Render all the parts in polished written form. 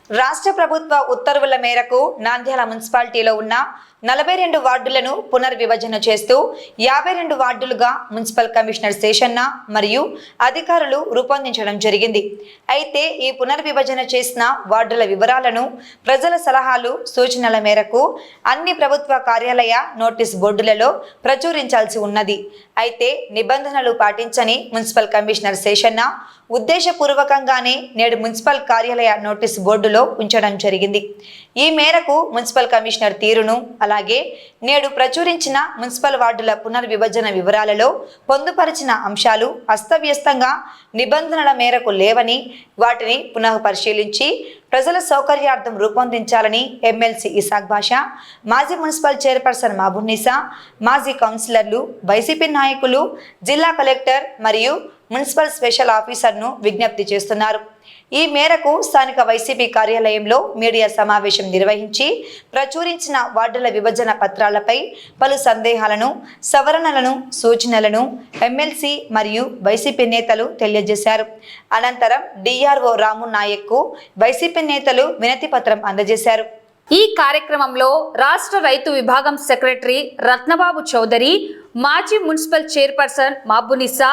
రాష్ట్ర ప్రభుత్వ ఉత్తర్వుల మేరకు నంద్యాల మున్సిపాలిటీలో ఉన్న 42 వార్డులను పునర్విభజన చేస్తూ 52 వార్డులుగా మున్సిపల్ కమిషనర్ శేషన్న మరియు అధికారులు రూపొందించడం జరిగింది. అయితే ఈ పునర్విభజన చేసిన వార్డుల వివరాలను ప్రజల సలహాలు సూచనల మేరకు అన్ని ప్రభుత్వ కార్యాలయ నోటీస్ బోర్డులలో ప్రచురించాల్సి ఉన్నది. అయితే నిబంధనలు పాటించని మున్సిపల్ కమిషనర్ శేషన్న ఉద్దేశపూర్వకంగానే నేడు మున్సిపల్ కార్యాలయ నోటీస్ బోర్డులో ఉంచడం జరిగింది. ఈ మేరకు మున్సిపల్ కమిషనర్ తీరును అలాగే నేడు ప్రచురించిన మున్సిపల్ వార్డుల పునర్విభజన వివరాలలో పొందుపరిచిన అంశాలు అస్తవ్యస్తంగా నిబంధనల మేరకు లేవని వాటిని పునః పరిశీలించి ప్రజల సౌకర్యార్థం రూపొందించాలని ఎమ్మెల్సీ ఇసాక్ బాషా, మాజీ మున్సిపల్ చైర్పర్సన్ మహబూబున్నీసా, మాజీ కౌన్సిలర్లు, వైసీపీ నాయకులు, జిల్లా కలెక్టర్ మరియు మున్సిపల్ స్పెషల్ ఆఫీసర్ను విజ్ఞప్తి చేస్తున్నారు. ఈ మేరకు స్థానిక వైసీపీ కార్యాలయంలో మీడియా సమావేశం నిర్వహించి ప్రచురించిన వార్డుల విభజన పత్రాలపై పలు సందేహాలను, సవరణలను, సూచనలను ఎమ్మెల్సీ మరియు వైసీపీ నేతలు తెలియజేశారు. అనంతరం డిఆర్ఓ రాము నాయక్కు వైసీపీ నేతలు వినతి పత్రం అందజేశారు. ఈ కార్యక్రమంలో రాష్ట్ర రైతు విభాగం సెక్రటరీ రత్నబాబు చౌదరి, మాజీ మున్సిపల్ చైర్పర్సన్ మహబూబున్నీసా,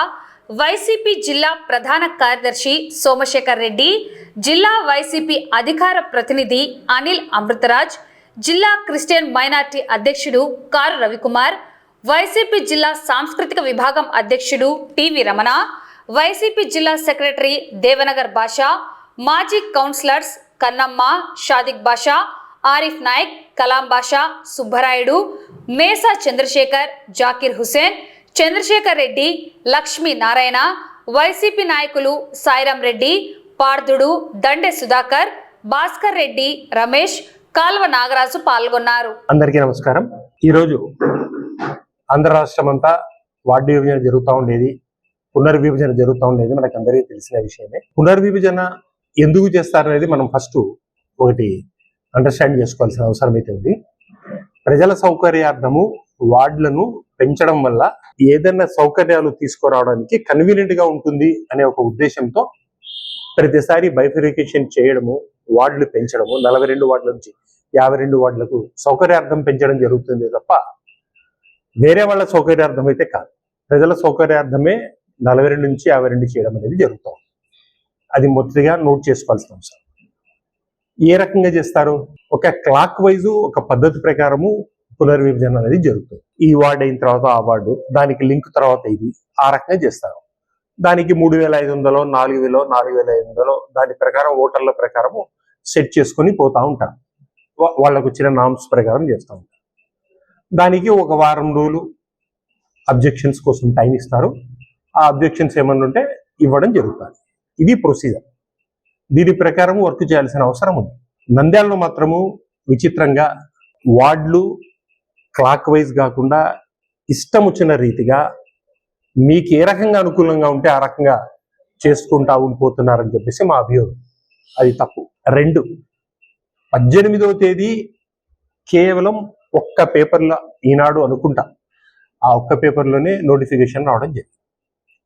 వైసీపీ జిల్లా ప్రధాన కార్యదర్శి సోమశేఖర్ రెడ్డి, జిల్లా వైసీపీ అధికార ప్రతినిధి అనిల్ అమృతరాజ్, జిల్లా క్రిస్టియన్ మైనార్టీ అధ్యక్షుడు కారు రవికుమార్, వైసీపీ జిల్లా సాంస్కృతిక విభాగం అధ్యక్షుడు టివి రమణ, వైసీపీ జిల్లా సెక్రటరీ దేవనగర్ బాషా, మాజీ కౌన్సిలర్స్ కన్నమ్మ, షాదిక్ బాషా, ఆరిఫ్ నాయక్, కలాం బాషా, సుబ్బరాయుడు, మేసా చంద్రశేఖర్, జాకీర్ హుసేన్, చంద్రశేఖర్ రెడ్డి, లక్ష్మీ నారాయణ, వైసీపీ నాయకులు సాయిరాం రెడ్డి, పార్థుడు, దండే సుధాకర్, భాస్కర్ రెడ్డి, రమేష్, కాల్వ నాగరాజు పాల్గొన్నారు. అందరికీ నమస్కారం. ఈరోజు ఆంధ్ర రాష్ట్రం అంతా వార్డు విభజన జరుగుతూ ఉండేది, పునర్విభజన జరుగుతూ ఉండేది మనకు అందరికీ తెలిసిన విషయమే. పునర్విభజన ఎందుకు చేస్తారనేది మనం ఫస్ట్ ఒకటి అండర్స్టాండ్ చేసుకోవాల్సిన అవసరం అయితే ఉంది. ప్రజల సౌకర్యార్థము వార్డులను పెంచడం వల్ల ఏదైనా సౌకర్యాలు తీసుకురావడానికి కన్వీనియంట్ గా ఉంటుంది అనే ఒక ఉద్దేశంతో ప్రతిసారి బైఫరికేషన్ చేయడము, వార్డులు పెంచడము, 42 వార్డుల నుంచి 52 వార్డులకు సౌకర్యార్థం పెంచడం జరుగుతుంది తప్ప వేరే వాళ్ళ సౌకర్యార్థం అయితే కాదు. ప్రజల సౌకర్యార్థమే 42 నుంచి 52 చేయడం అనేది జరుగుతుంది. అది మొదటిగా నోట్ చేసుకోవాల్సిన అవసరం. ఏ రకంగా చేస్తారు? ఒక క్లాక్ వైజ్ ఒక పద్ధతి ప్రకారము పునర్విభజన అనేది జరుగుతుంది. ఈ వార్డు అయిన తర్వాత ఆ వార్డు, దానికి లింక్ తర్వాత ఇది, ఆ రకంగా చేస్తారు. దానికి 3500, 4000, 4500 దాని ప్రకారం ఓటర్ల ప్రకారము సెట్ చేసుకొని పోతా ఉంటారు. వాళ్ళకు వచ్చిన నామ్స్ ప్రకారం చేస్తూ ఉంటారు. దానికి ఒక వారం రోజులు అబ్జెక్షన్స్ కోసం టైం ఇస్తారు. ఆ అబ్జెక్షన్స్ ఏమన్నా ఉంటే ఇవ్వడం జరుగుతుంది. ఇది ప్రొసీజర్. దీని ప్రకారం వర్క్ చేయాల్సిన అవసరం ఉంది. నంద్యాలలో మాత్రము విచిత్రంగా వార్డులు క్లాక్ వైజ్ కాకుండా ఇష్టం వచ్చిన రీతిగా మీకు ఏ రకంగా అనుకూలంగా ఉంటే ఆ రకంగా చేసుకుంటా ఉండిపోతున్నారని చెప్పేసి మా అభియోగం. అది తప్పు. 2, 18వ తేదీ కేవలం ఒక్క పేపర్లో ఈనాడు అనుకుంటా, ఆ ఒక్క పేపర్లోనే నోటిఫికేషన్ రావడం జరిగింది.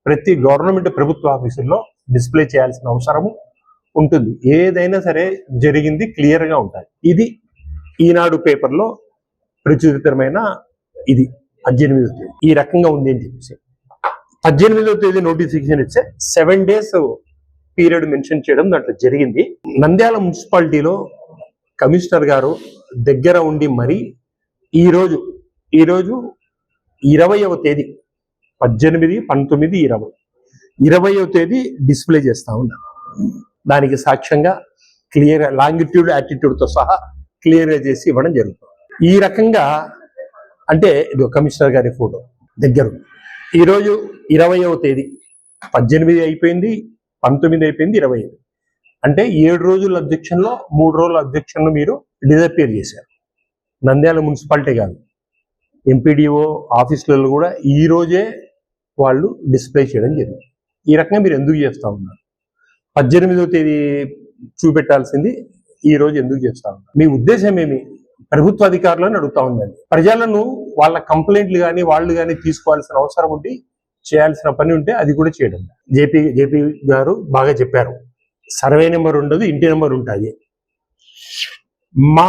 ప్రతి గవర్నమెంట్ ప్రభుత్వ ఆఫీసుల్లో డిస్ప్లే చేయాల్సిన అవసరము ఉంటుంది. ఏదైనా సరే జరిగింది క్లియర్గా ఉంటుంది. ఇది ఈనాడు పేపర్లో ప్రచురితమైన ఇది 18వ తేదీ ఈ రకంగా ఉంది అని చెప్పేసి 18వ తేదీ నోటిఫికేషన్ ఇచ్చే 7 days పీరియడ్ మెన్షన్ చేయడం దాంట్లో జరిగింది. నంద్యాల మున్సిపాలిటీలో కమిషనర్ గారు దగ్గర ఉండి మరి ఈరోజు 20వ తేదీ 18, 19, 20 20వ తేదీ డిస్ప్లే చేస్తా ఉన్నారు. దానికి సాక్ష్యంగా క్లియర్ లాంగిట్యూడ్ యాటిట్యూడ్తో సహా క్లియర్గా చేసి ఇవ్వడం జరుగుతుంది. ఈ రకంగా అంటే ఇది కమిషనర్ గారి ఫోటో దగ్గర. ఈరోజు 20వ తేదీ 18 అయిపోయింది, 19 అయిపోయింది, 25 అంటే 7 రోజుల అబ్జెక్షన్లో 3 రోజుల అబ్జెక్షన్లు మీరు డిజపియర్ చేశారు. నంద్యాల మున్సిపాలిటీ కాదు, ఎంపీడీఓ ఆఫీసులలో కూడా ఈ రోజే వాళ్ళు డిస్ప్లే చేయడం జరిగింది. ఈ రకంగా మీరు ఎందుకు చేస్తూ ఉన్నారు? 18వ తేదీ చూపెట్టాల్సింది ఈ రోజు ఎందుకు చేస్తా ఉన్నారు? మీ ఉద్దేశం ఏమి? ప్రభుత్వ అధికారులను అడుగుతా ఉందండి. ప్రజలను వాళ్ళ కంప్లైంట్లు కానీ వాళ్ళు కానీ తీసుకోవాల్సిన అవసరం ఉండి చేయాల్సిన పని ఉంటే అది కూడా చేయడం. జేపీ గారు బాగా చెప్పారు. సర్వే నెంబర్ ఉండదు, ఇంటి నెంబర్ ఉంటుంది. మా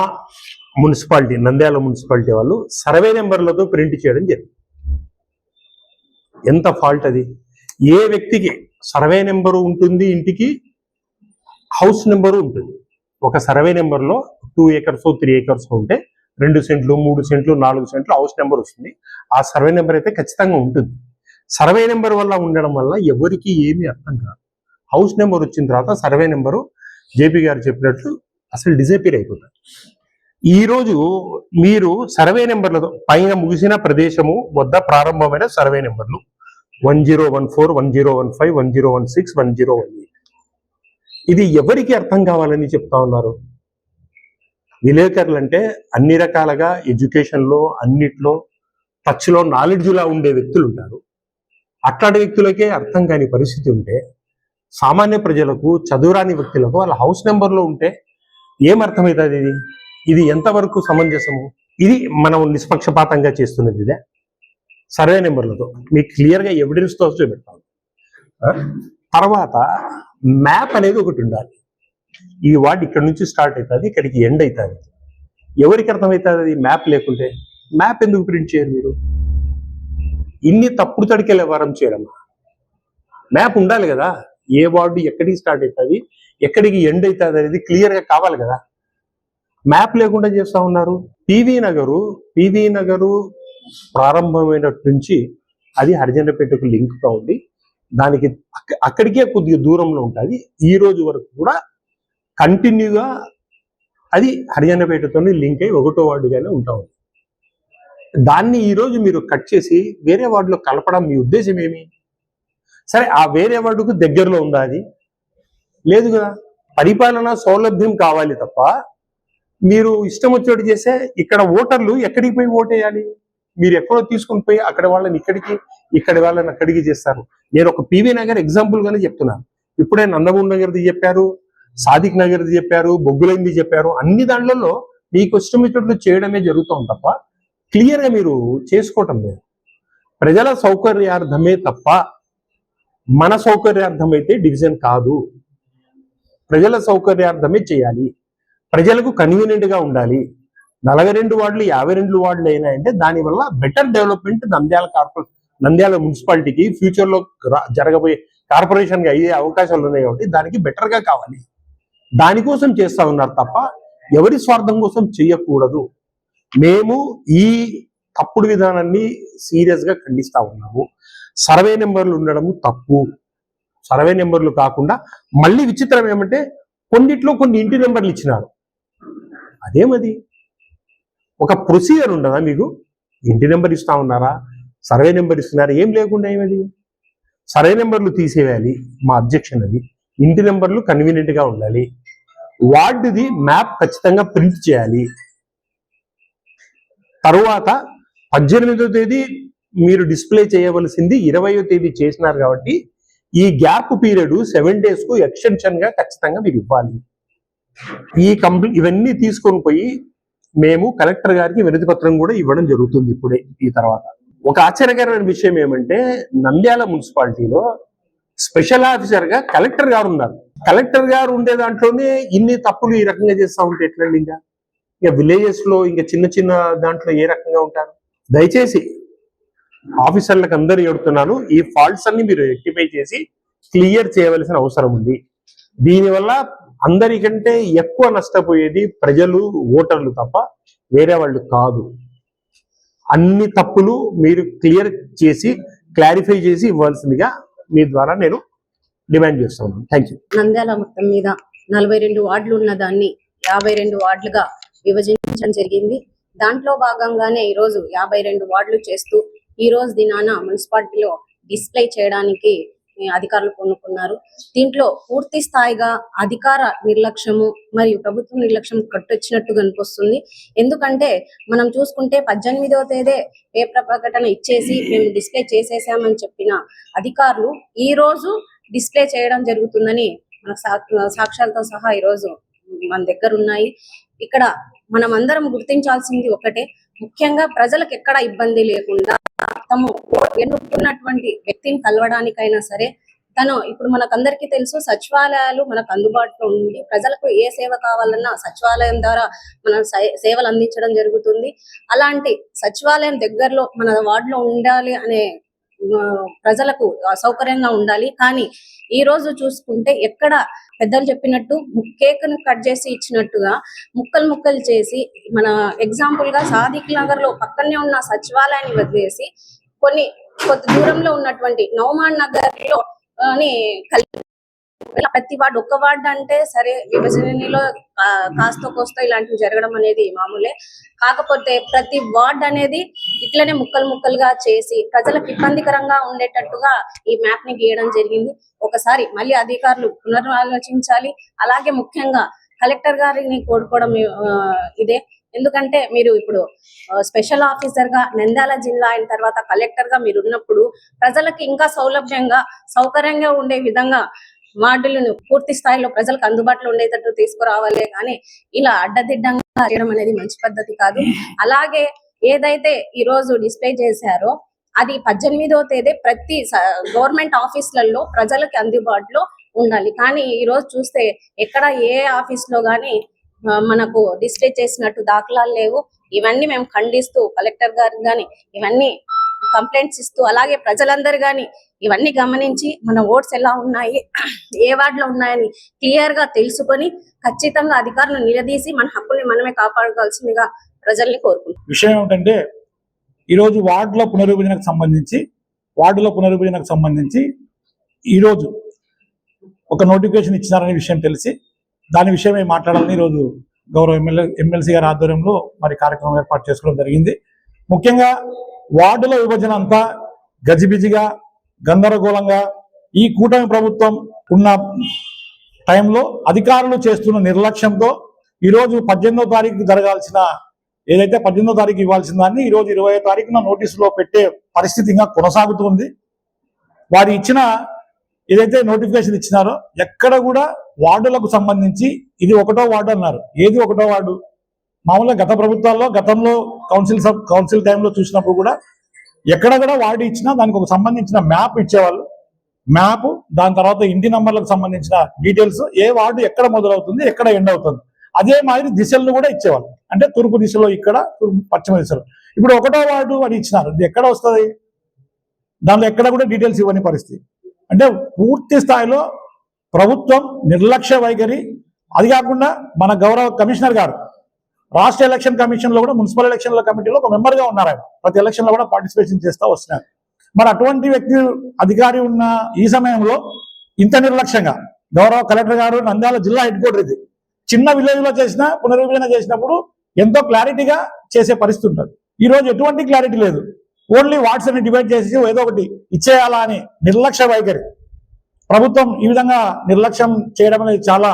మున్సిపాలిటీ నంద్యాల మున్సిపాలిటీ వాళ్ళు సర్వే నెంబర్లతో ప్రింట్ చేయడం జరిగింది. ఎంత ఫాల్ట్ అది? ఏ వ్యక్తికి సర్వే నెంబరు ఉంటుంది, ఇంటికి హౌస్ నెంబరు ఉంటుంది. ఒక సర్వే నెంబర్లో 2 acres 3 acres ఉంటే 2 సెంట్లు 3 సెంట్లు 4 సెంట్లు హౌస్ నెంబర్ వస్తుంది. ఆ సర్వే నెంబర్ అయితే ఖచ్చితంగా ఉంటుంది. సర్వే నెంబర్ వల్ల ఉండడం వల్ల ఎవరికి ఏమీ అర్థం కాదు. హౌస్ నెంబర్ వచ్చిన తర్వాత సర్వే నెంబరు జేపీ గారు చెప్పినట్లు అసలు డిజపీర్ అయిపోతుంది. ఈరోజు మీరు సర్వే నెంబర్లతో పైన ముగిసిన ప్రదేశము వద్ద ప్రారంభమైన సర్వే నెంబర్లు 1014, 1015, 1016, 1018. ఇది ఎవరికి అర్థం కావాలని చెప్తా ఉన్నారు? విలేకరులు అంటే అన్ని రకాలుగా ఎడ్యుకేషన్లో అన్నిట్లో టచ్లో నాలెడ్జ్లా ఉండే వ్యక్తులు ఉంటారు. అట్లాంటి వ్యక్తులకే అర్థం కాని పరిస్థితి ఉంటే సామాన్య ప్రజలకు, చదువురాని వ్యక్తులకు వాళ్ళ హౌస్ నెంబర్లో ఉంటే ఏమర్థమవుతుంది? ఇది ఎంతవరకు సమంజసము? ఇది మనం నిష్పక్షపాతంగా చేస్తున్నది ఇదే. సర్వే నెంబర్లతో మీకు క్లియర్గా ఎవిడెన్స్తో చూపెడతాం. తర్వాత మ్యాప్ అనేది ఒకటి ఉండాలి. ఈ వార్డు ఇక్కడ నుంచి స్టార్ట్ అవుతుంది, ఇక్కడికి ఎండ్ అవుతుంది. ఎవరికి అర్థమవుతుంది అది మ్యాప్ లేకుంటే? మ్యాప్ ఎందుకు ప్రింట్ చేయరు మీరు? ఇన్ని తప్పుడు తడికెళ్ళే వారం చేయడమా? మ్యాప్ ఉండాలి కదా. ఏ వార్డు ఎక్కడికి స్టార్ట్ అవుతుంది, ఎక్కడికి ఎండ్ అవుతుంది అనేది క్లియర్గా కావాలి కదా. మ్యాప్ లేకుండా చేస్తూ ఉన్నారు. పివి నగరు ప్రారంభమైనటు నుంచి అది హరిజనపేటకు లింక్గా ఉంది. దానికి అక్కడికే కొద్దిగా దూరంలో ఉంటుంది. ఈ రోజు వరకు కూడా కంటిన్యూగా అది హరిజనపేటతో లింక్ అయ్యి 1వ వార్డుగానే ఉంటా ఉంది. దాన్ని ఈరోజు మీరు కట్ చేసి వేరే వార్డులో కలపడం మీ ఉద్దేశం ఏమి? సరే, ఆ వేరే వార్డుకు దగ్గరలో ఉందా? అది లేదు కదా. పరిపాలన సౌలభ్యం కావాలి తప్ప మీరు ఇష్టం వచ్చేటి చేస్తే ఇక్కడ ఓటర్లు ఎక్కడికి పోయి ఓటేయాలి? మీరు ఎక్కడో తీసుకుని పోయి అక్కడ వాళ్ళని ఇక్కడికి, ఇక్కడ వాళ్ళని అక్కడికి చేస్తారు. నేను ఒక పివి నగర్ ఎగ్జాంపుల్ గానే చెప్తున్నాను. ఇప్పుడే నందమూరి నగర్ది చెప్పారు, సాదిక్ నగర్ది చెప్పారు, బొగ్గులైంది చెప్పారు. అన్ని దాంట్లో మీకు ఇష్టం వచ్చినట్లు చేయడమే జరుగుతుంది తప్ప క్లియర్గా మీరు చేసుకోవటం లేదు. ప్రజల సౌకర్యార్థమే తప్ప మన సౌకర్యార్థమైతే డివిజన్ కాదు. ప్రజల సౌకర్యార్థమే చేయాలి. ప్రజలకు కన్వీనియంట్ గా ఉండాలి. 42 వార్డులు 52 వార్డులు అయినాయంటే దానివల్ల బెటర్ డెవలప్మెంట్ నంద్యాల మున్సిపాలిటీకి ఫ్యూచర్ లో జరగబోయే కార్పొరేషన్ గా అయ్యే అవకాశాలు ఉన్నాయి కాబట్టి దానికి బెటర్ గా కావాలి. దానికోసం చేస్తా ఉన్నారు తప్ప ఎవరి స్వార్థం కోసం చేయకూడదు. మేము ఈ తప్పుడు విధానాన్ని సీరియస్ గా ఖండిస్తా ఉన్నాము. సర్వే నెంబర్లు ఉండడము తప్పు. సర్వే నెంబర్లు కాకుండా మళ్ళీ విచిత్రం ఏమంటే కొన్నిట్లో కొన్ని ఇంటి నెంబర్లు ఇచ్చినారు. అదేమది? ఒక ప్రొసీజర్ ఉండదా మీకు? ఇంటి నెంబర్ ఇస్తా ఉన్నారా, సర్వే నెంబర్ ఇస్తున్నారా? ఏం లేకుండా ఏమది? సర్వే నెంబర్లు తీసేయాలి, మా అబ్జెక్షన్ అది. ఇంటి నెంబర్లు కన్వీనియంట్ గా ఉండాలి. వార్డుది మ్యాప్ ఖచ్చితంగా ప్రింట్ చేయాలి. తరువాత 18వ తేదీ మీరు డిస్ప్లే చేయవలసింది 20వ తేదీ చేసినారు కాబట్టి ఈ గ్యాప్ పీరియడ్ 7 days కు ఎక్స్టెన్షన్ గా ఖచ్చితంగా మీరు ఇవ్వాలి. ఇవన్నీ తీసుకొని పోయి మేము కలెక్టర్ గారికి వినతి పత్రం కూడా ఇవ్వడం జరుగుతుంది ఇప్పుడే. ఈ తర్వాత ఒక ఆశ్చర్యకరమైన విషయం ఏమంటే నంద్యాల మున్సిపాలిటీలో స్పెషల్ ఆఫీసర్ గా కలెక్టర్ గారు ఉన్నారు. కలెక్టర్ గారు ఉండే దాంట్లోనే ఇన్ని తప్పులు ఈ రకంగా చేస్తా ఉంటే ఎట్లండి? ఇంకా విలేజెస్ లో ఇంకా చిన్న చిన్న దాంట్లో ఏ రకంగా ఉంటారు? దయచేసి ఆఫీసర్లకు అందరూ చెబుతున్నాను, ఈ ఫాల్ట్స్ అన్ని మీరు రెక్టిఫై చేసి క్లియర్ చేయవలసిన అవసరం ఉంది. దీనివల్ల అందరికంటే ఎక్కువ నష్టపోయేది ప్రజలు, ఓటర్లు తప్ప వేరే వాళ్ళు కాదు. అన్ని తప్పులు మీరు క్లియర్ చేసి క్లారిఫై చేసి ఇవ్వాల్సిందిగా మీ ద్వారా నేను డిమాండ్ చేస్తున్నాను. Thank you. నంద్యాల మొత్తం మీద 42 వార్డులు ఉన్న దాన్ని 52 వార్డులుగా విభజించడం జరిగింది. దాంట్లో భాగంగానే ఈరోజు 52 వార్డులు చేస్తూ ఈ రోజు దినాన మున్సిపాలిటీలో డిస్ప్లే చేయడానికి అధికారులు కొనుక్కున్నారు. దీంట్లో పూర్తి స్థాయిగా అధికార నిర్లక్ష్యము మరియు ప్రభుత్వ నిర్లక్ష్యం కట్టొచ్చినట్టు కనిపిస్తుంది. ఎందుకంటే మనం చూసుకుంటే 18వ తేదీ పేపర్ ప్రకటన ఇచ్చేసి మేము డిస్ప్లే చేసేసామని చెప్పిన అధికారులు ఈ రోజు డిస్ప్లే చేయడం జరుగుతుందని మన సాక్ష్యాలతో సహా ఈ రోజు మన దగ్గర ఉన్నాయి. ఇక్కడ మనం అందరం గుర్తించాల్సింది ఒకటే, ముఖ్యంగా ప్రజలకు ఎక్కడ ఇబ్బంది లేకుండా తమ ఎన్నుకున్నటువంటి వ్యక్తిని కలవడానికైనా సరే తను ఇప్పుడు మనకందరికీ తెలుసు, సచివాలయాలు మనకు అందుబాటులో ఉంది. ప్రజలకు ఏ సేవ కావాలన్నా సచివాలయం ద్వారా మనం సేవలు అందించడం జరుగుతుంది. అలాంటి సచివాలయం దగ్గరలో మన వార్డులో ఉండాలి అనే ప్రజలకు సౌకర్యంగా ఉండాలి. కానీ ఈ రోజు చూసుకుంటే ఎక్కడ పెద్దలు చెప్పినట్టు కేక్ను కట్ చేసి ఇచ్చినట్టుగా ముక్కలు చేసి, మన ఎగ్జాంపుల్ గా సాదిక్ నగర్ లో పక్కనే ఉన్న సచివాలయాన్ని వదిలేసి కొద్ది దూరంలో ఉన్నటువంటి నౌమాన్ నగర్ లో ప్రతి వార్డు ఒక్క వార్డు అంటే సరే, విభజనలో కాస్త కోస్తో ఇలాంటివి జరగడం అనేది మామూలే. కాకపోతే ప్రతి వార్డ్ అనేది ఇట్లనే ముక్కలుగా చేసి ప్రజలకు ఇబ్బందికరంగా ఉండేటట్టుగా ఈ మ్యాప్ ని గీయడం జరిగింది. ఒకసారి మళ్ళీ అధికారులు పునరాలోచించాలి. అలాగే ముఖ్యంగా కలెక్టర్ గారిని కోరుకోవడం ఇదే. ఎందుకంటే మీరు ఇప్పుడు స్పెషల్ ఆఫీసర్ గా నంద్యాల జిల్లా అయిన తర్వాత కలెక్టర్ గా మీరు ఉన్నప్పుడు ప్రజలకు ఇంకా సౌకర్యంగా ఉండే విధంగా వార్డులను పూర్తి స్థాయిలో ప్రజలకు అందుబాటులో ఉండేటట్టు తీసుకురావాలే కానీ ఇలా అడ్డదిడ్డంగా చేయడం అనేది మంచి పద్ధతి కాదు. అలాగే ఏదైతే ఈ రోజు డిస్ప్లే చేశారో అది 18వ తేదీ ప్రతి గవర్నమెంట్ ఆఫీసులలో ప్రజలకు అందుబాటులో ఉండాలి. కానీ ఈ రోజు చూస్తే ఎక్కడ ఏ ఆఫీస్ లో గానీ మనకు డిస్ప్లే చేసినట్టు దాఖలాలు లేవు. ఇవన్నీ మేము ఖండిస్తూ కలెక్టర్ గారికి గాని ఇవన్నీ కంప్లైంట్స్ ఇస్తూ, అలాగే ప్రజలందరూ గాని ఇవన్నీ గమనించి మన ఓట్స్ ఎలా ఉన్నాయి, ఏ వార్డులో ఉన్నాయని క్లియర్ గా తెలుసుకొని ఖచ్చితంగా అధికారులను నిలదీసి మన హక్కుల్ని మనమే కాపాడుకోవాల్సిందిగా ప్రజల్ని కోరుకుంటున్నాం. విషయం ఏమిటంటే ఈరోజు వార్డుల పునర్విభజనకు సంబంధించి ఈరోజు ఒక నోటిఫికేషన్ ఇచ్చినారనే విషయం తెలిసి దాని విషయమే మాట్లాడాలని ఈరోజు గౌరవ ఎమ్మెల్సీ గారి ఆధ్వర్యంలో మరి కార్యక్రమం ఏర్పాటు చేసుకోవడం జరిగింది. ముఖ్యంగా వార్డుల విభజన అంతా గజిబిజిగా గందరగోళంగా ఈ కూటమి ప్రభుత్వం ఉన్న టైంలో అధికారులు చేస్తున్న నిర్లక్ష్యంతో ఈరోజు 18వ తారీఖు జరగాల్సిన ఏదైతే 18వ తారీఖు ఇవ్వాల్సిన దాన్ని ఈరోజు 20వ తారీఖున నోటీసులో పెట్టే పరిస్థితి ఇంకా కొనసాగుతుంది. వారు ఇచ్చిన ఏదైతే నోటిఫికేషన్ ఇచ్చినారో ఎక్కడ కూడా వార్డులకు సంబంధించి ఇది 1వ వార్డు అన్నారు. ఏది 1వ వార్డు? మామూలుగా గత ప్రభుత్వాల్లో గతంలో కౌన్సిల్ టైంలో చూసినప్పుడు కూడా ఎక్కడ కూడా వార్డు ఇచ్చినా దానికి ఒక సంబంధించిన మ్యాప్ ఇచ్చేవాళ్ళు. మ్యాప్, దాని తర్వాత ఇంటి నంబర్లకు సంబంధించిన డీటెయిల్స్, ఏ వార్డు ఎక్కడ మొదలవుతుంది, ఎక్కడ ఎండ్ అవుతుంది, అదే మాదిరి దిశలను కూడా ఇచ్చేవాళ్ళు. అంటే తూర్పు దిశలో ఇక్కడ, పశ్చిమ దిశలో. ఇప్పుడు 1వ వార్డు అని ఇచ్చినారు, ఇది ఎక్కడ వస్తుంది? దానిలో ఎక్కడ కూడా డీటెయిల్స్ ఇవ్వని పరిస్థితి. అంటే పూర్తి స్థాయిలో ప్రభుత్వం నిర్లక్ష్య వైఖరి. అది కాకుండా మన గౌరవ కమిషనర్ గారు రాష్ట్ర ఎలక్షన్ కమిషన్ లో కూడా మున్సిపల్ ఎలక్షన్ల కమిటీలో ఒక మెంబర్ గా ఉన్నారు. ఆయన ప్రతి ఎలక్షన్ లో కూడా పార్టిసిపేషన్ చేస్తూ వస్తున్నారు. మరి అటువంటి వ్యక్తి అధికారి ఉన్న ఈ సమయంలో ఇంత నిర్లక్ష్యంగా గౌరవ కలెక్టర్ గారు నంద్యాల జిల్లా హెడ్ క్వార్టర్ ఇది చిన్న విలేజ్ లో చేసిన పునర్విభజన చేసినప్పుడు ఎంతో క్లారిటీగా చేసే పరిస్థితి ఉంటుంది. ఈ రోజు ఎటువంటి క్లారిటీ లేదు. ఓన్లీ వార్డ్స్ ని డివైడ్ చేసి ఏదో ఒకటి ఇచ్చేయాలా అని నిర్లక్ష్య వైఖరి. ప్రభుత్వం ఈ విధంగా నిర్లక్ష్యం చేయడం అనేది చాలా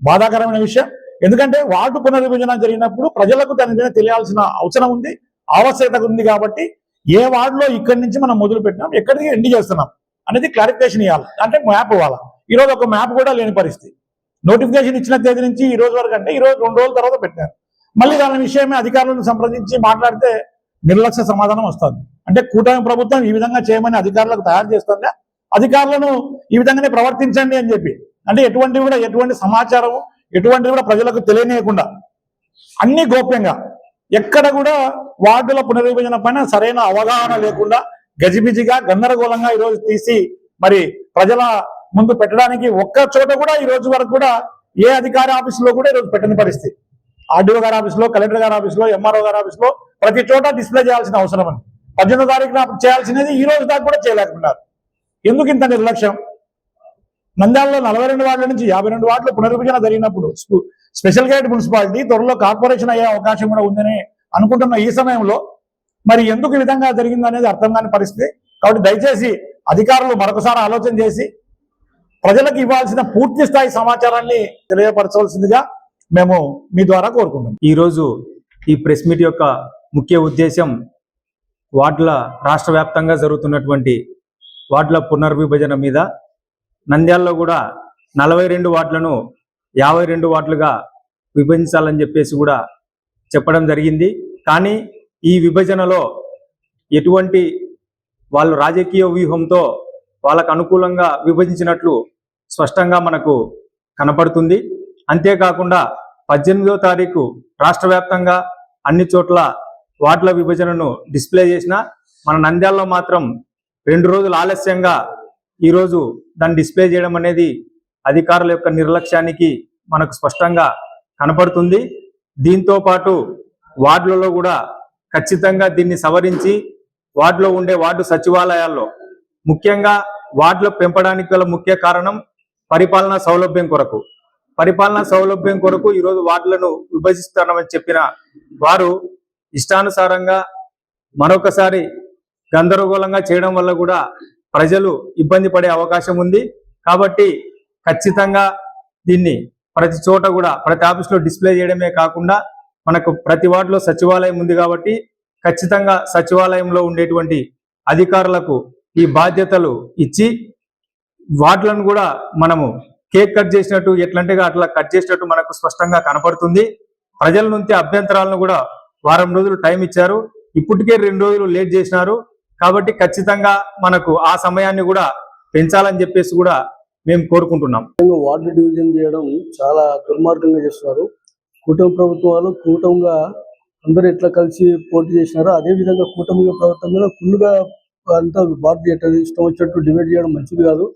బాధాకరమైన విషయం. ఎందుకంటే వార్డు పునర్విభజన జరిగినప్పుడు ప్రజలకు దాని మీద తెలియాల్సిన అవసరం ఉంది, ఆవశ్యకత ఉంది. కాబట్టి ఏ వార్డులో ఇక్కడి నుంచి మనం మొదలు పెట్టినాం, ఎక్కడికి ఎండ్ చేస్తున్నాం అనేది క్లారిఫికేషన్ ఇవ్వాలి. అంటే మ్యాప్ ఇవ్వాలి. ఈ రోజు ఒక మ్యాప్ కూడా లేని పరిస్థితి. నోటిఫికేషన్ ఇచ్చిన తేదీ నుంచి ఈ రోజు వరకు అంటే ఈ రోజు 2 రోజుల తర్వాత పెట్టారు. మళ్ళీ దాని విషయమే అధికారులను సంప్రదించి మాట్లాడితే నిర్లక్ష్య సమాధానం వస్తుంది. అంటే కూటమి ప్రభుత్వం ఈ విధంగా చేయమని అధికారులకు తయారు చేస్తుందా, అధికారులను ఈ విధంగానే ప్రవర్తించండి అని చెప్పి, అంటే ఎటువంటి సమాచారం ఎటువంటిది కూడా ప్రజలకు తెలియనియకుండా అన్ని గోప్యంగా, ఎక్కడ కూడా వార్డుల పునర్విభజన పైన సరైన అవగాహన లేకుండా గజిబిజిగా గందరగోళంగా ఈరోజు తీసి మరి ప్రజల ముందు పెట్టడానికి ఒక్క చోట కూడా ఈ రోజు వరకు కూడా ఏ అధికారి ఆఫీసులో కూడా ఈరోజు పెట్టని పరిస్థితి. ఆర్డీఓ గారి ఆఫీసులో, కలెక్టర్ గారి ఆఫీసులో, ఎంఆర్ఓ గారి ఆఫీసులో ప్రతి చోట డిస్ప్లే చేయాల్సిన అవసరం ఉంది. 18వ తారీఖున చేయాల్సినది ఈ రోజు దాకా కూడా చేయలేకున్నారు. ఎందుకు ఇంత నిర్లక్ష్యం? నంద్యాలలో 42 వార్డుల నుంచి 52 వార్డులు పునర్విభజన జరిగినప్పుడు స్పెషల్ గేట్ మున్సిపాలిటీ త్వరలో కార్పొరేషన్ అయ్యే అవకాశం కూడా ఉందని అనుకుంటున్న ఈ సమయంలో మరి ఎందుకు ఈ విధంగా జరిగింది అనేది అర్థం కాని పరిస్థితి. కాబట్టి దయచేసి అధికారులు మరొకసారి ఆలోచన చేసి ప్రజలకు ఇవ్వాల్సిన పూర్తి స్థాయి సమాచారాన్ని తెలియపరచవలసిందిగా మేము మీ ద్వారా కోరుకుంటున్నాం. ఈరోజు ఈ ప్రెస్ మీట్ యొక్క ముఖ్య ఉద్దేశం వార్డుల రాష్ట్ర వ్యాప్తంగా జరుగుతున్నటువంటి వార్డుల పునర్విభజన మీద. నంద్యాలలో కూడా 42 వార్డులను 52 వార్డులుగా విభజించాలని చెప్పేసి కూడా చెప్పడం జరిగింది. కానీ ఈ విభజనలో ఎటువంటి వాళ్ళు రాజకీయ వ్యూహంతో వాళ్ళకు అనుకూలంగా విభజించినట్లు స్పష్టంగా మనకు కనపడుతుంది. అంతేకాకుండా 18వ తారీఖు రాష్ట్ర వ్యాప్తంగా అన్ని చోట్ల వార్డుల విభజనను డిస్ప్లే చేసిన మన నంద్యాలలో మాత్రం 2 రోజులు ఆలస్యంగా ఈరోజు దాన్ని డిస్ప్లే చేయడం అనేది అధికారుల యొక్క నిర్లక్ష్యానికి మనకు స్పష్టంగా కనపడుతుంది. దీంతో పాటు వార్డులలో కూడా ఖచ్చితంగా దీన్ని సవరించి వార్డులో ఉండే వార్డు సచివాలయాల్లో ముఖ్యంగా వార్డులు పెంపడానికి గల ముఖ్య కారణం పరిపాలనా సౌలభ్యం కొరకు ఈరోజు వార్డులను విభజిస్తామని చెప్పిన వారు ఇష్టానుసారంగా మరొకసారి గందరగోళంగా చేయడం వల్ల కూడా ప్రజలు ఇబ్బంది పడే అవకాశం ఉంది. కాబట్టి ఖచ్చితంగా దీన్ని ప్రతి చోట కూడా ప్రతి ఆఫీస్లో డిస్ప్లే చేయడమే కాకుండా మనకు ప్రతి వార్డులో సచివాలయం ఉంది కాబట్టి ఖచ్చితంగా సచివాలయంలో ఉండేటువంటి అధికారులకు ఈ బాధ్యతలు ఇచ్చి వార్డులను కూడా మనము కేక్ కట్ చేసినట్టు ఎట్లంటే అట్లా కట్ చేసినట్టు మనకు స్పష్టంగా కనపడుతుంది. ప్రజల నుంచి అభ్యంతరాలను కూడా వారం రోజులు టైం ఇచ్చారు, ఇప్పటికే 2 రోజులు లేట్ చేసినారు. కాబట్టి ఖచ్చితంగా మనకు ఆ సమయాన్ని కూడా పెంచాలని చెప్పేసి కూడా మేము కోరుకుంటున్నాం. వార్డు డివిజన్ చేయడం చాలా దుర్మార్గంగా చేస్తున్నారు. కూటమి ప్రభుత్వాలు కూటమిగా అందరూ ఎట్లా కలిసి పోటీ చేసినారో అదే విధంగా కూటమి ప్రభుత్వం మీద ఫుల్గా అంతా వార్డు చేయటం ఇష్టం వచ్చినట్టు డివైడ్ చేయడం మంచిది కాదు.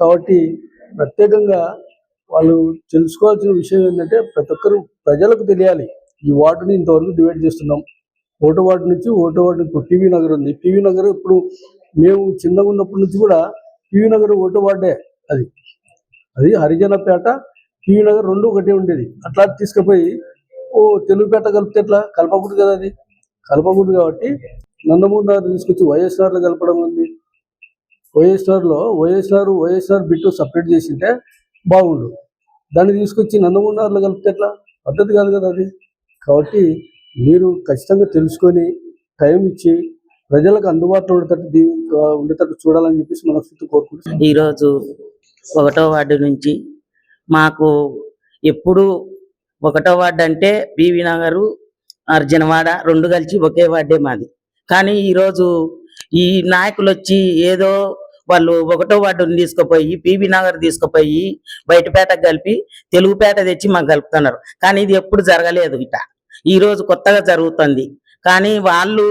కాబట్టి ప్రత్యేకంగా వాళ్ళు తెలుసుకోవాల్సిన విషయం ఏంటంటే ప్రతి ఒక్కరు ప్రజలకు తెలియాలి. ఈ వార్డుని ఇంతవరకు డివైడ్ చేస్తున్నాం. ఓటు వార్డు నుంచి ఓటు వార్డు ఇప్పుడు పివి నగర్ ఉంది. పివి నగర్ ఇప్పుడు మేము చిన్నగా ఉన్నప్పటి నుంచి కూడా పివి నగర్ ఓటు వార్డే. అది హరిజనపేట పివి నగర్ 2 ఒకటే ఉండేది. అట్లా తీసుకుపోయి తెలుగుపేట కలిపితే ఎట్లా కలపకూడదు కదా, అది కలపకూడదు. కాబట్టి నందమూరి నగర్ తీసుకొచ్చి వైఎస్ఆర్లో కలపడం ఉంది. వైఎస్ఆర్ బిట్టు సపరేట్ చేసింటే బాగుండు. దాన్ని తీసుకొచ్చి నందమూరి నగర్లో కలిపితే ఎట్లా, పద్ధతి కాదు కదా అది. కాబట్టి మీరు ఖచ్చితంగా తెలుసుకొని టైం ఇచ్చి ప్రజలకు అందుబాటులో ఉండేటట్టు చూడాలని చెప్పేసి మనస్ఫూర్తి కోరుకుంటున్నాం. ఈరోజు 1వ వార్డు నుంచి మాకు ఎప్పుడు 1వ వార్డు అంటే పివి నగరు అర్జునవాడ 2 కలిసి ఒకే వార్డే మాది. కానీ ఈరోజు ఈ నాయకులు వచ్చి ఏదో వాళ్ళు 1వ వార్డుని తీసుకుపోయి పివి నగర్ తీసుకుపోయి బయటపేటకు కలిపి తెలుగుపేట తెచ్చి మాకు కలుపుతున్నారు. కానీ ఇది ఎప్పుడు జరగలేదు. ఈ రోజు కొత్తగా జరుగుతుంది. కానీ వాళ్ళు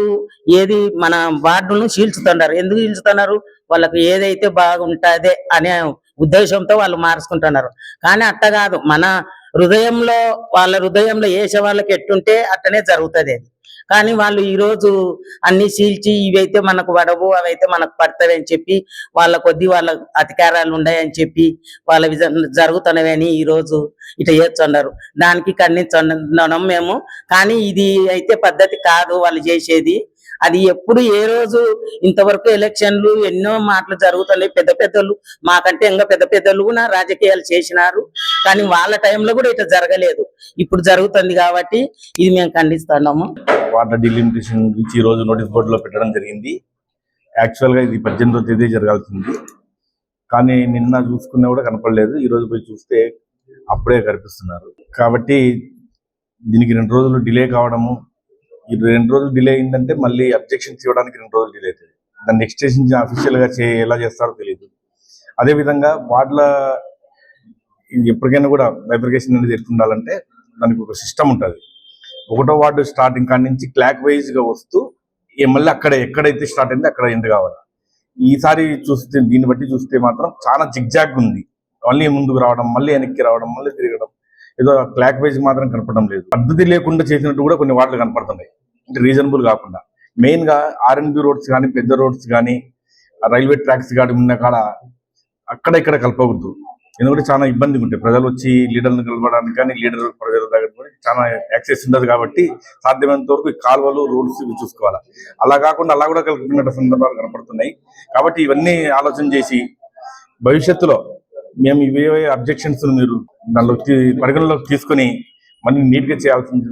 ఏది మన వార్డును చీల్చుతున్నారు. ఎందుకు చీల్చుతున్నారు? వాళ్ళకు ఏదైతే బాగుంటుందే అనే ఉద్దేశంతో వాళ్ళు మార్చుకుంటున్నారు. కానీ అట్ట కాదు, మన హృదయంలో వాళ్ళ హృదయంలో వేసే వాళ్ళకి ఎట్టుంటే అట్టనే జరుగుతుంది. కానీ వాళ్ళు ఈరోజు అన్ని చీల్చి ఇవైతే మనకు పడవు అవైతే మనకు పడతాయి అని చెప్పి వాళ్ళ కొద్ది వాళ్ళ అధికారాలు ఉన్నాయని చెప్పి వాళ్ళ జరుగుతున్నవని ఈరోజు ఇట్లా చేస్తున్నారు. దానికి ఖండించున్నాం మేము. కానీ ఇది అయితే పద్ధతి కాదు వాళ్ళు చేసేది. అది ఎప్పుడు ఏ రోజు ఇంతవరకు ఎలక్షన్లు ఎన్నో మాటలు జరుగుతున్నాయి. పెద్దలు మాకంటే ఇంకా పెద్దలు కూడా రాజకీయాలు చేసినారు. కానీ వాళ్ళ టైంలో కూడా ఇట్లా జరగలేదు. ఇప్పుడు జరుగుతుంది కాబట్టి ఇది మేము ఖండిస్తున్నాము. వాటర్ డిలిమిటేషన్ గురించి ఈ రోజు నోటీస్ బోర్డులో పెట్టడం జరిగింది. యాక్చువల్గా ఇది 18వ తేదీ జరగాల్సింది. కానీ నిన్న చూసుకున్నా కూడా కనపడలేదు. ఈ రోజు పోయి చూస్తే అప్పుడే కనిపిస్తున్నారు. కాబట్టి దీనికి 2 రోజులు డిలే కావడము, ఈ 2 రోజులు డిలే అయిందంటే మళ్ళీ అబ్జెక్షన్స్ ఇవ్వడానికి 2 రోజులు డిలే అవుతుంది. దాన్ని ఎక్స్టెన్షన్ అఫీషియల్గా ఎలా చేస్తారో తెలియదు. అదేవిధంగా వార్డుల ఎప్పటికైనా కూడా బైఫర్కేషన్ అనేది ఎట్లుండాలంటే దానికి ఒక సిస్టమ్ ఉంటుంది. 1వ వార్డు స్టార్టింగ్ కాడి నుంచి క్లాక్ వైజ్గా వస్తూ మళ్ళీ ఎక్కడైతే స్టార్ట్ అయిందో అక్కడ ఎండ్ కావాలి. ఈసారి చూస్తే దీన్ని బట్టి చూస్తే మాత్రం చాలా జిగ్జాగ్ ఉంది. మళ్ళీ ముందుకు రావడం, మళ్ళీ వెనక్కి రావడం, మళ్ళీ తిరగడం, ఏదో క్లాక్ వైజ్ మాత్రం కనపడడం లేదు. పద్ధతి లేకుండా చేసినట్టు కూడా కొన్ని వార్డులు కనపడుతున్నాయి. అంటే రీజనబుల్ కాకుండా మెయిన్గా R&B రోడ్స్ కానీ, పెద్ద రోడ్స్ కానీ, రైల్వే ట్రాక్స్ కానీ ఉన్న కాడ అక్కడ ఇక్కడ కలపకూడదు. ఎందుకంటే చాలా ఇబ్బందిగా ఉంటాయి. ప్రజలు వచ్చి లీడర్లను కలపడానికి కానీ, లీడర్ ప్రజల దగ్గర కూడా చాలా యాక్సెస్ ఉండదు. కాబట్టి సాధ్యమైనంత వరకు ఈ కాలువలు, రోడ్స్ ఇవి చూసుకోవాలి. అలా కాకుండా అలా కూడా కలిపినట్టు సందర్భాలు కనపడుతున్నాయి. కాబట్టి ఇవన్నీ ఆలోచన చేసి భవిష్యత్తులో మేము ఇవే అబ్జెక్షన్స్ మీరు దానిలో పరిగణలోకి తీసుకొని మళ్ళీ నీట్గా చేయాల్సింది.